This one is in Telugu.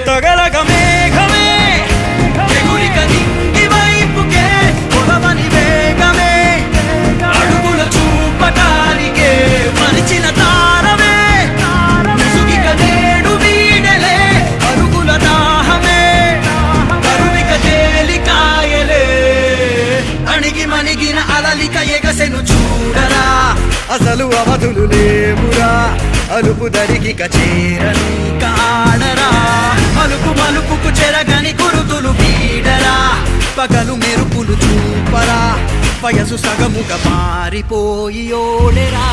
తగలగ మేఘమే ఎగురిక నింగి వైపుకే పొలవని వేగమే అడుగుల చూపటానికే మరిచిన తారమే ముసుగిక నేడు వీడలే అరుగుల దాహమే కరువిక తేలికాయలే అణిగి మణిగిన అలలిక ఎగసెను చూడరా అసలు అవధులు లేవురా అలుపు దరికి చేరని కాడరా మలుపు మలుపుకు చెరగని కురుతులు వీడరా పగలు మెరుపులు చూపరా వయసు సగముగా మారిపోయి ఓడెరా